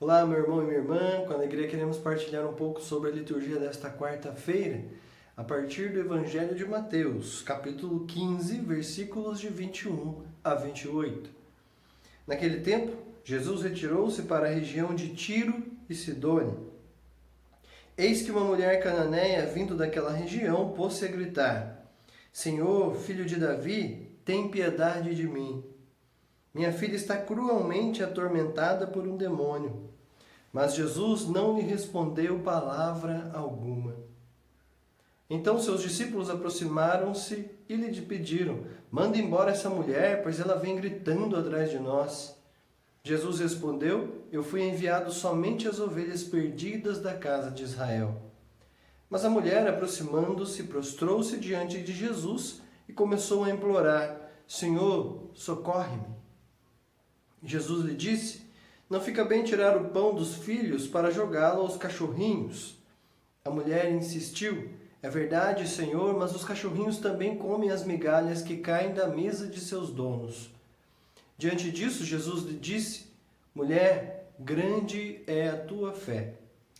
Olá, meu irmão e minha irmã, com alegria queremos partilhar um pouco sobre a liturgia desta quarta-feira, a partir do Evangelho de Mateus, capítulo 15, versículos de 21 a 28. Naquele tempo, Jesus retirou-se para a região de Tiro e Sidônia. Eis que uma mulher cananeia, vindo daquela região, pôs-se a gritar: Senhor, filho de Davi, tem piedade de mim. Minha filha está cruelmente atormentada por um demônio. Mas Jesus não lhe respondeu palavra alguma. Então seus discípulos aproximaram-se e lhe pediram: manda embora essa mulher, pois ela vem gritando atrás de nós. Jesus respondeu: eu fui enviado somente às ovelhas perdidas da casa de Israel. Mas a mulher, aproximando-se, prostrou-se diante de Jesus e começou a implorar: Senhor, socorre-me. Jesus lhe disse: não fica bem tirar o pão dos filhos para jogá-lo aos cachorrinhos. A mulher insistiu: é verdade, Senhor, mas os cachorrinhos também comem as migalhas que caem da mesa de seus donos. Diante disso, Jesus lhe disse: mulher, grande é a tua fé.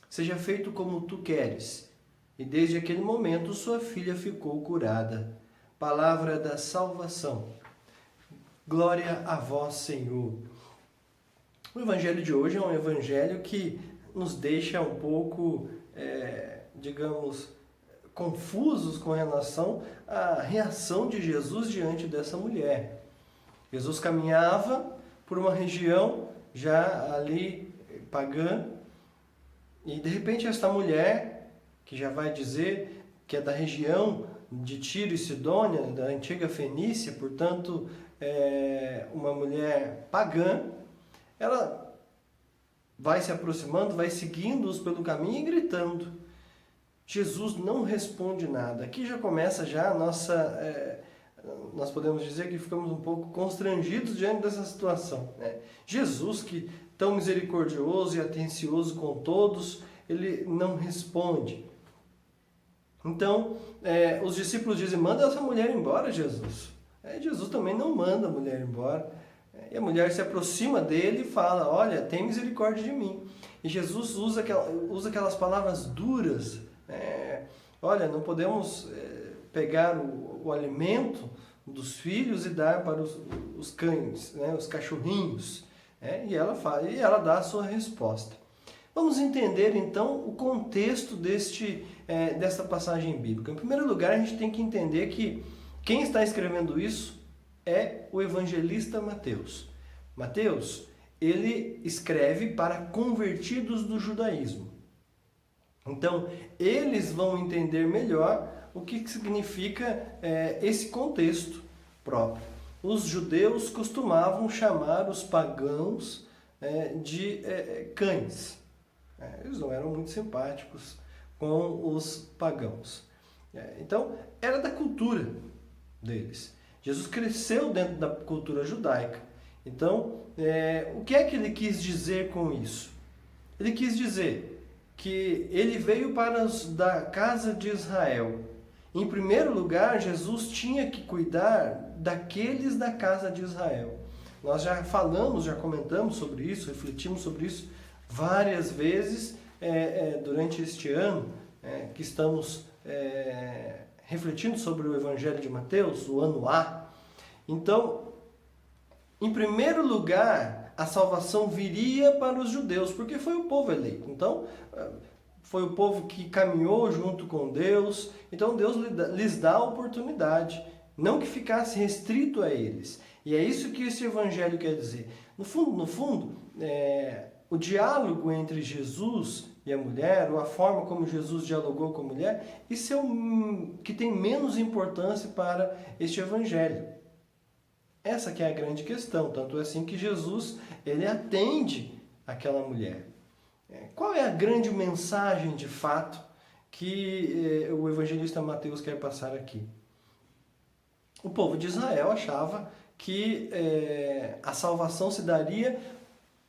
Seja feito como tu queres. E desde aquele momento sua filha ficou curada. Palavra da salvação. Glória a vós, Senhor. O evangelho de hoje é um evangelho que nos deixa um pouco, confusos com relação à reação de Jesus diante dessa mulher. Jesus caminhava por uma região já ali pagã e de repente esta mulher, que já vai dizer que é da região de Tiro e Sidônia, da antiga Fenícia, portanto uma mulher pagã, ela vai se aproximando, vai seguindo-os pelo caminho e gritando. Jesus não responde nada. Aqui já começa já a nossa... nós podemos dizer que ficamos um pouco constrangidos diante dessa situação, né? Jesus, que tão misericordioso e atencioso com todos, ele não responde. Então, os discípulos dizem: manda essa mulher embora, Jesus. Jesus também não manda a mulher embora. E a mulher se aproxima dele e fala: olha, tem misericórdia de mim. E Jesus usa aquelas palavras duras. Olha, não podemos pegar o alimento dos filhos e dar para os cães, né, os cachorrinhos. E ela dá a sua resposta. Vamos entender então o contexto desta passagem bíblica. Em primeiro lugar, a gente tem que entender que quem está escrevendo isso é o evangelista Mateus. Mateus, ele escreve para convertidos do judaísmo. Então, eles vão entender melhor o que significa esse contexto próprio. Os judeus costumavam chamar os pagãos de cães. Eles não eram muito simpáticos com os pagãos. Então, era da cultura deles. Jesus cresceu dentro da cultura judaica. Então, o que é que ele quis dizer com isso? Ele quis dizer que ele veio para os da casa de Israel. Em primeiro lugar, Jesus tinha que cuidar daqueles da casa de Israel. Nós já falamos, já comentamos sobre isso, refletimos sobre isso várias vezes durante este ano que estamos refletindo sobre o Evangelho de Mateus, o ano A. Então, em primeiro lugar, a salvação viria para os judeus, porque foi o povo eleito. Então, foi o povo que caminhou junto com Deus. Então, Deus lhes dá a oportunidade, não que ficasse restrito a eles. E é isso que esse Evangelho quer dizer. No fundo, o diálogo entre Jesus e a mulher, ou a forma como Jesus dialogou com a mulher, isso é o que tem menos importância para este Evangelho. Essa que é a grande questão, tanto é assim que Jesus, ele atende aquela mulher. Qual é a grande mensagem, de fato, que o evangelista Mateus quer passar aqui? O povo de Israel achava que a salvação se daria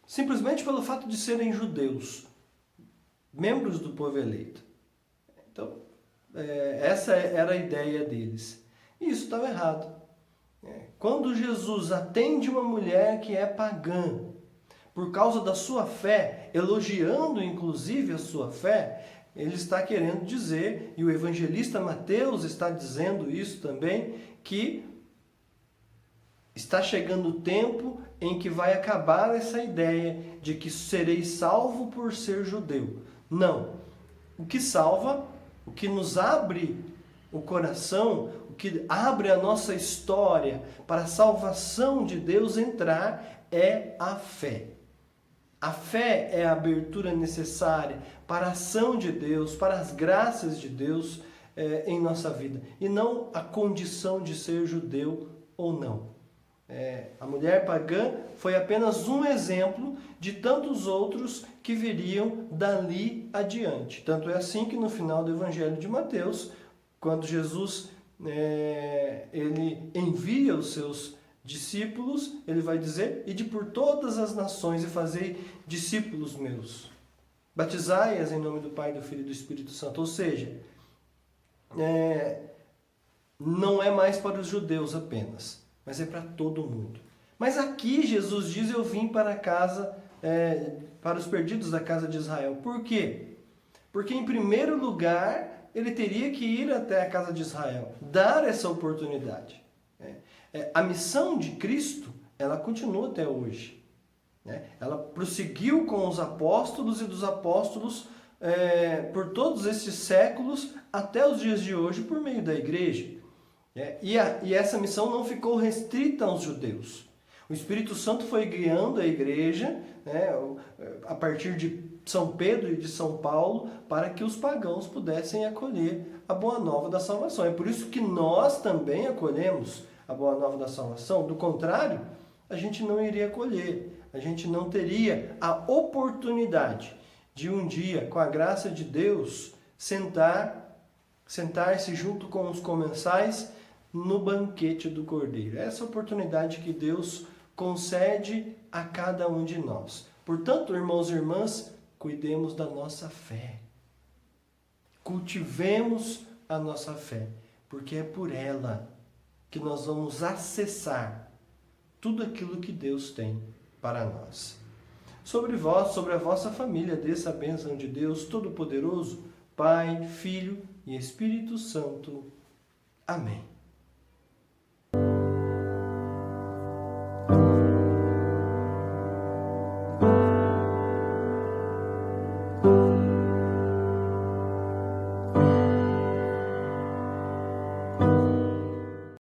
simplesmente pelo fato de serem judeus, membros do povo eleito. Então, essa era a ideia deles. E isso estava errado. Quando Jesus atende uma mulher que é pagã, por causa da sua fé, elogiando inclusive a sua fé, ele está querendo dizer, e o evangelista Mateus está dizendo isso também, que está chegando o tempo em que vai acabar essa ideia de que serei salvo por ser judeu. Não. O que salva, o que nos abre o coração, o que abre a nossa história para a salvação de Deus entrar é a fé. A fé é a abertura necessária para a ação de Deus, para as graças de Deus em nossa vida. E não a condição de ser judeu ou não. A mulher pagã foi apenas um exemplo de tantos outros que viriam dali adiante. Tanto é assim que no final do Evangelho de Mateus, quando Jesus ele envia os seus discípulos, ele vai dizer: ide por todas as nações e fazei discípulos meus. Batizai-as em nome do Pai, do Filho e do Espírito Santo. Ou seja, não é mais para os judeus apenas, mas é para todo mundo. Mas aqui Jesus diz: eu vim para a casa, para os perdidos da casa de Israel. Por quê? Porque em primeiro lugar ele teria que ir até a casa de Israel, dar essa oportunidade. A missão de Cristo, ela continua até hoje. Ela prosseguiu com os apóstolos e dos apóstolos por todos esses séculos até os dias de hoje por meio da igreja. E essa missão não ficou restrita aos judeus. O Espírito Santo foi guiando a igreja, a partir de São Pedro e de São Paulo, para que os pagãos pudessem acolher a boa nova da salvação. É por isso que nós também acolhemos a boa nova da salvação. Do contrário, a gente não iria acolher, a gente não teria a oportunidade de um dia, com a graça de Deus, sentar-se junto com os comensais no banquete do Cordeiro. Essa oportunidade que Deus concede a cada um de nós. Portanto, irmãos e irmãs, cuidemos da nossa fé. Cultivemos a nossa fé, porque é por ela que nós vamos acessar tudo aquilo que Deus tem para nós. Sobre vós, sobre a vossa família, desça a bênção de Deus Todo-Poderoso, Pai, Filho e Espírito Santo. Amém.